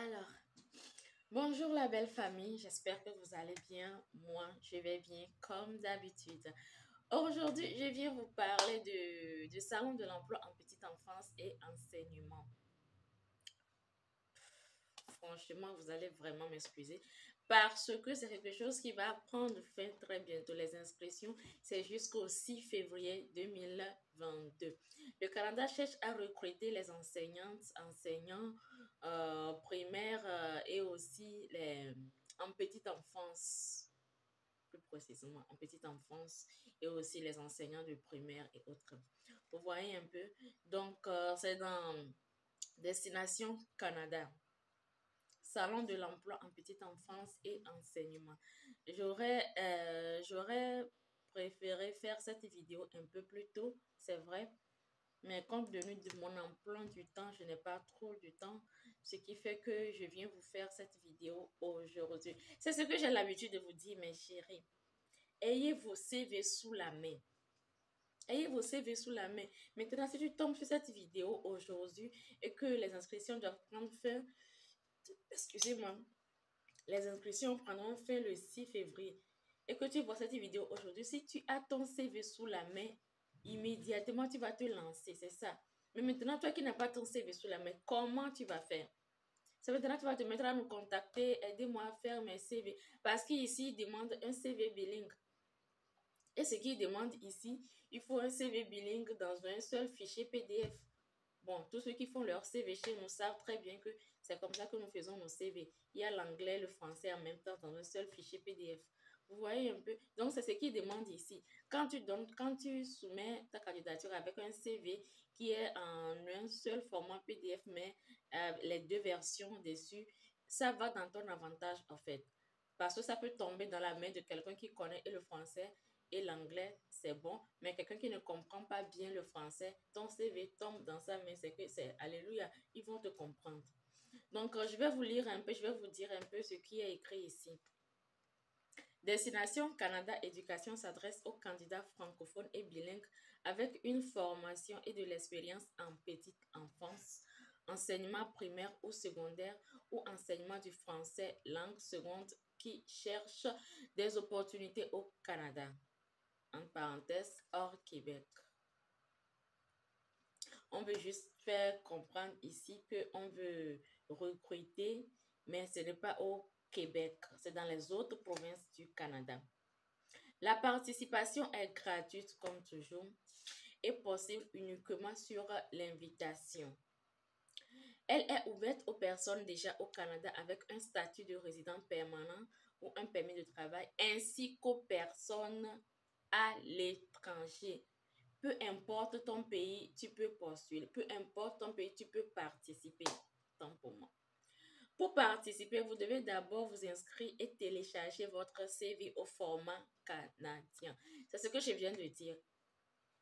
Alors, bonjour la belle famille, j'espère que vous allez bien. Moi, je vais bien comme d'habitude. Aujourd'hui, je viens vous parler du salon de l'emploi en petite enfance et enseignement. Franchement, vous allez vraiment m'excuser parce que c'est quelque chose qui va prendre fin très bientôt. Les inscriptions, c'est jusqu'au 6 février 2022. Le Canada cherche à recruter les enseignantes, enseignants primaires et aussi en petite enfance, plus précisément en petite enfance et aussi les enseignants de primaire et autres. Vous voyez un peu? Donc, c'est dans Destination Canada. Salon de l'emploi en petite enfance et enseignement. J'aurais préféré faire cette vidéo un peu plus tôt, c'est vrai, mais compte tenu de mon emploi du temps, je n'ai pas trop de temps, ce qui fait que je viens vous faire cette vidéo aujourd'hui. C'est ce que j'ai l'habitude de vous dire, mes chéris. Ayez vos CV sous la main. Ayez vos CV sous la main. Maintenant, si tu tombes sur cette vidéo aujourd'hui et que les inscriptions doivent prendre fin, excusez-moi, les inscriptions prendront fin le 6 février et que tu vois cette vidéo aujourd'hui, si tu as ton CV sous la main, immédiatement tu vas te lancer, c'est ça. Mais maintenant, toi qui n'as pas ton CV sous la main, comment tu vas faire? C'est maintenant que tu vas te mettre à nous contacter, aidez-moi à faire mes CV. Parce qu'ici, ils demandent un CV bilingue. Et ce qu'ils demandent ici, il faut un CV bilingue dans un seul fichier PDF. Bon, tous ceux qui font leur CV chez nous savent très bien que c'est comme ça que nous faisons nos CV. Il y a l'anglais, le français en même temps dans un seul fichier PDF. Vous voyez un peu? Donc, c'est ce qu'ils demandent ici. Quand tu soumets ta candidature avec un CV qui est en un seul format PDF, mais les deux versions dessus, ça va dans ton avantage en fait. Parce que ça peut tomber dans la main de quelqu'un qui connaît et le français et l'anglais, c'est bon, mais quelqu'un qui ne comprend pas bien le français, ton CV tombe dans sa main, c'est que c'est alléluia, ils vont te comprendre. Donc, je vais vous lire un peu, je vais vous dire un peu ce qui est écrit ici. Destination Canada Éducation s'adresse aux candidats francophones et bilingues avec une formation et de l'expérience en petite enfance, enseignement primaire ou secondaire ou enseignement du français langue seconde qui cherchent des opportunités au Canada. En parenthèse, hors Québec. On veut juste faire comprendre ici qu'on veut recruter, mais ce n'est pas au Québec, c'est dans les autres provinces du Canada. La participation est gratuite comme toujours et possible uniquement sur l'invitation. Elle est ouverte aux personnes déjà au Canada avec un statut de résident permanent ou un permis de travail, ainsi qu'aux personnes à l'étranger. Peu importe ton pays, tu peux postuler. Peu importe ton pays, tu peux participer. Tant pour moi. Pour participer, vous devez d'abord vous inscrire et télécharger votre CV au format canadien. C'est ce que je viens de dire.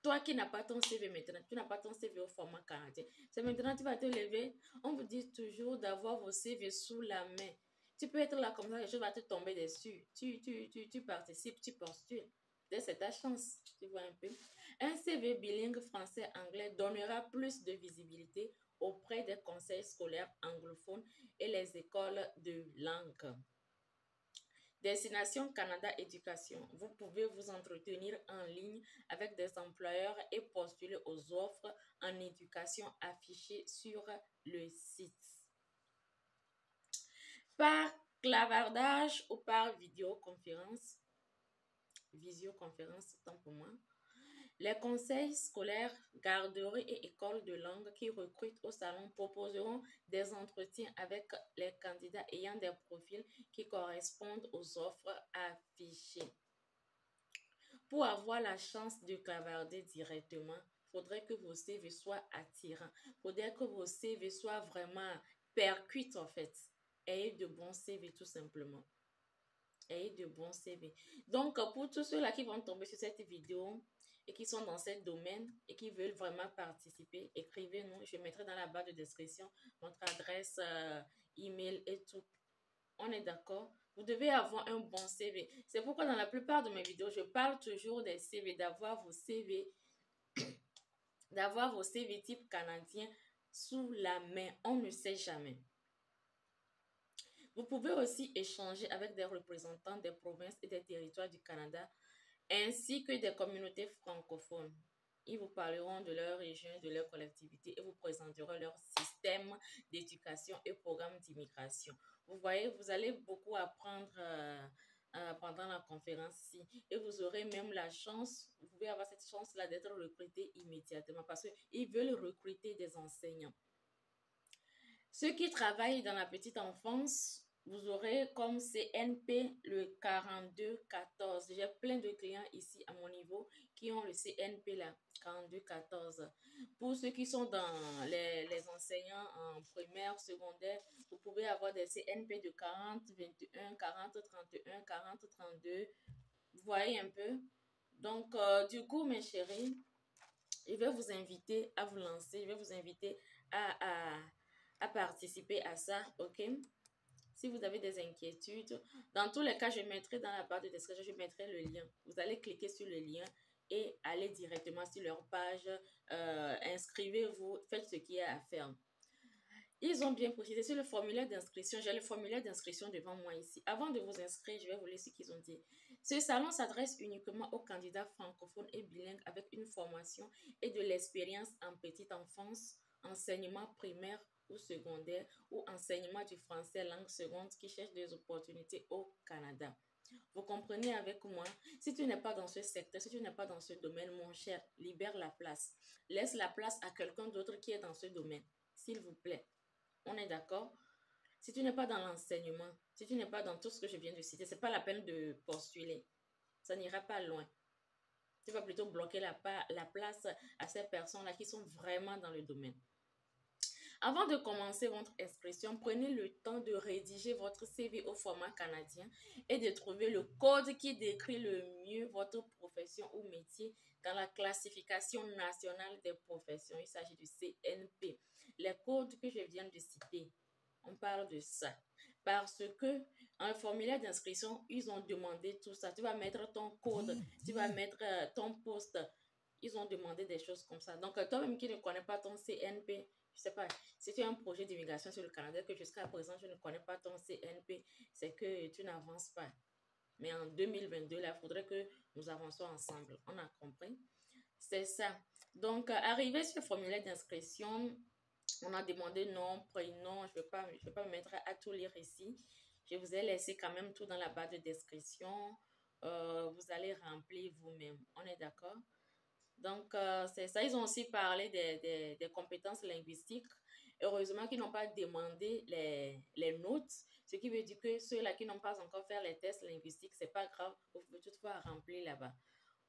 Toi qui n'as pas ton CV maintenant, tu n'as pas ton CV au format canadien. C'est maintenant que tu vas te lever. On vous dit toujours d'avoir vos CV sous la main. Tu peux être là comme ça, les choses vont te tomber dessus. Tu participes, tu postules. C'est ta chance, tu vois un peu. Un CV bilingue français-anglais donnera plus de visibilité auprès des conseils scolaires anglophones et les écoles de langue. Destination Canada Éducation. Vous pouvez vous entretenir en ligne avec des employeurs et postuler aux offres en éducation affichées sur le site. Par clavardage ou par visioconférence, tant pour moi. Les conseils scolaires, garderies et écoles de langue qui recrutent au salon proposeront des entretiens avec les candidats ayant des profils qui correspondent aux offres affichées. Pour avoir la chance de clavarder directement, il faudrait que vos CV soient attirants. Il faudrait que vos CV soient vraiment percuits en fait. Ayez de bons CV tout simplement. Ayez de bons CV. Donc, pour tous ceux-là qui vont tomber sur cette vidéo et qui sont dans ce domaine et qui veulent vraiment participer, écrivez-nous. Je mettrai dans la barre de description notre adresse, email et tout. On est d'accord? Vous devez avoir un bon CV. C'est pourquoi dans la plupart de mes vidéos, je parle toujours des CV, d'avoir vos CV type canadien sous la main. On ne sait jamais. Vous pouvez aussi échanger avec des représentants des provinces et des territoires du Canada, ainsi que des communautés francophones. Ils vous parleront de leur région, de leur collectivité et vous présenteront leur système d'éducation et programme d'immigration. Vous voyez, vous allez beaucoup apprendre pendant la conférence-ci et vous aurez même la chance, vous pouvez avoir cette chance-là d'être recruté immédiatement parce qu'ils veulent recruter des enseignants. Ceux qui travaillent dans la petite enfance, vous aurez comme CNP le 4214. J'ai plein de clients ici à mon niveau qui ont le CNP là, 4214. Pour ceux qui sont dans les enseignants en primaire, secondaire, vous pouvez avoir des CNP de 40, 21, 40, 31, 40, 32. Vous voyez un peu? Donc, du coup, mes chéris, je vais vous inviter à vous lancer. Je vais vous inviter à participer à ça, ok? Si vous avez des inquiétudes, dans tous les cas, je mettrai dans la barre de description, je mettrai le lien. Vous allez cliquer sur le lien et aller directement sur leur page. Inscrivez-vous, faites ce qu'il y a à faire. Ils ont bien précisé sur le formulaire d'inscription. J'ai le formulaire d'inscription devant moi ici. Avant de vous inscrire, je vais vous lire ce qu'ils ont dit. Ce salon s'adresse uniquement aux candidats francophones et bilingues avec une formation et de l'expérience en petite enfance, enseignement primaire ou secondaire ou enseignement du français langue seconde qui cherchent des opportunités au Canada. Vous comprenez avec moi? Si tu n'es pas dans ce secteur, si tu n'es pas dans ce domaine, mon cher, libère la place. Laisse la place à quelqu'un d'autre qui est dans ce domaine, s'il vous plaît. On est d'accord? Si tu n'es pas dans l'enseignement, si tu n'es pas dans tout ce que je viens de citer, c'est pas la peine de postuler. Ça n'ira pas loin. Tu vas plutôt bloquer la place à ces personnes-là qui sont vraiment dans le domaine. Avant de commencer votre inscription, prenez le temps de rédiger votre CV au format canadien et de trouver le code qui décrit le mieux votre profession ou métier dans la classification nationale des professions. Il s'agit du CNP. Les codes que je viens de citer, on parle de ça. Parce que en formulaire d'inscription, ils ont demandé tout ça. Tu vas mettre ton code, tu vas mettre ton poste. Ils ont demandé des choses comme ça. Donc, toi-même qui ne connais pas ton CNP, je sais pas, si tu as un projet d'immigration sur le Canada que jusqu'à présent, je ne connais pas ton CNP, c'est que tu n'avances pas. Mais en 2022, là, il faudrait que nous avancions ensemble. On a compris? C'est ça. Donc, arrivé sur le formulaire d'inscription, on a demandé nom, prénom. Je vais pas me mettre à tout lire ici. Je vous ai laissé quand même tout dans la barre de description. Vous allez remplir vous-même. On est d'accord? Donc, c'est ça. Ils ont aussi parlé des compétences linguistiques. Heureusement qu'ils n'ont pas demandé les notes, ce qui veut dire que ceux-là qui n'ont pas encore fait les tests linguistiques, c'est pas grave. Vous pouvez toutefois remplir là-bas.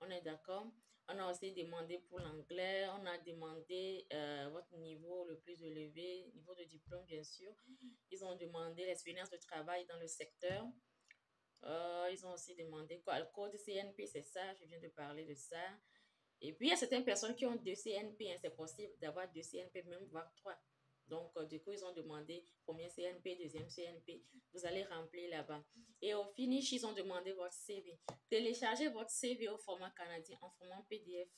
On est d'accord? On a aussi demandé pour l'anglais. On a demandé votre niveau le plus élevé, niveau de diplôme, bien sûr. Ils ont demandé l'expérience de travail dans le secteur. Ils ont aussi demandé quoi? Le code CNP, c'est ça. Je viens de parler de ça. Et puis, il y a certaines personnes qui ont 2 CNP. Hein, c'est possible d'avoir 2 CNP, même voire 3. Donc, du coup, ils ont demandé premier CNP, deuxième CNP. Vous allez remplir là-bas. Et au finish, ils ont demandé votre CV. Téléchargez votre CV au format canadien en format PDF.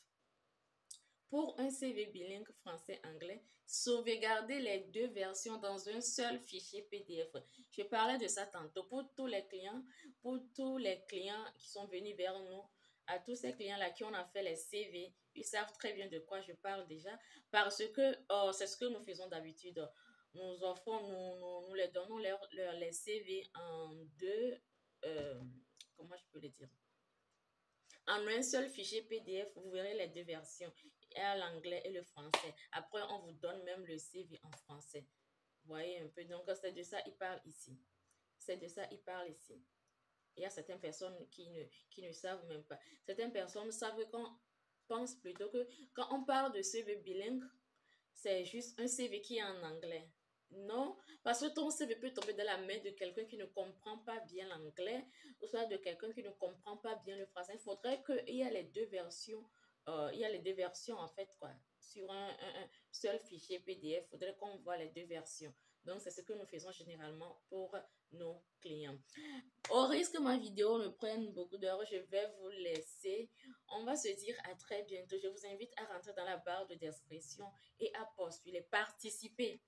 Pour un CV bilingue français-anglais, sauvegardez les 2 versions dans un seul fichier PDF. Je parlais de ça tantôt. Pour tous les clients qui sont venus vers nous, à tous ces clients-là qui ont fait les CV, ils savent très bien de quoi je parle déjà parce que c'est ce que nous faisons d'habitude. Nous offrons, nous les donnons les CV en comment je peux le dire? En un seul fichier PDF, vous verrez les 2 versions, l'anglais et le français. Après, on vous donne même le CV en français. Vous voyez un peu? Donc, c'est de ça il parle ici. C'est de ça il parle ici. Il y a certaines personnes qui ne savent même pas. Certaines personnes savent qu'on pense plutôt que quand on parle de CV bilingue, c'est juste un CV qui est en anglais. Non, parce que ton CV peut tomber dans la main de quelqu'un qui ne comprend pas bien l'anglais ou soit de quelqu'un qui ne comprend pas bien le français. Il faudrait qu'il y ait les 2 versions. Il y a les 2 versions en fait, quoi. Sur un seul fichier PDF, il faudrait qu'on voit les 2 versions. Donc, c'est ce que nous faisons généralement pour nos clients. Au risque que ma vidéo ne prenne beaucoup d'heures, je vais vous laisser. On va se dire à très bientôt. Je vous invite à rentrer dans la barre de description et à postuler, participer.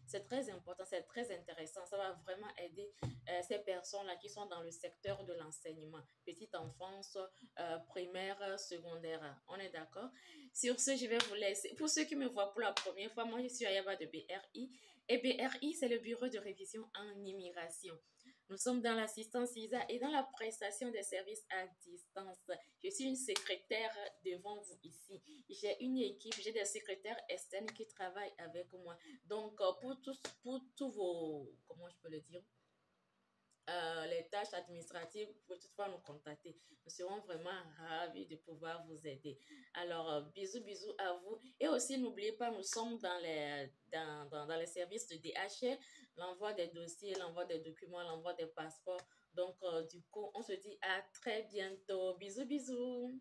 C'est très important, c'est très intéressant. Ça va vraiment aider ces personnes-là qui sont dans le secteur de l'enseignement, petite enfance, primaire, secondaire. On est d'accord? Sur ce, je vais vous laisser. Pour ceux qui me voient pour la première fois, moi, je suis Ayaba de BRI. Et BRI, c'est le Bureau de révision en immigration. Nous sommes dans l'assistance visa et dans la prestation des services à distance. Je suis une secrétaire devant vous ici. J'ai une équipe, j'ai des secrétaires externes qui travaillent avec moi. Donc, pour tous vos, comment je peux le dire, les tâches administratives, vous pouvez toutefois nous contacter. Nous serons vraiment ravis de pouvoir vous aider. Alors, bisous à vous. Et aussi, n'oubliez pas, nous sommes dans les services de DHL, l'envoi des dossiers, l'envoi des documents, l'envoi des passeports. Donc, du coup, on se dit à très bientôt. Bisous.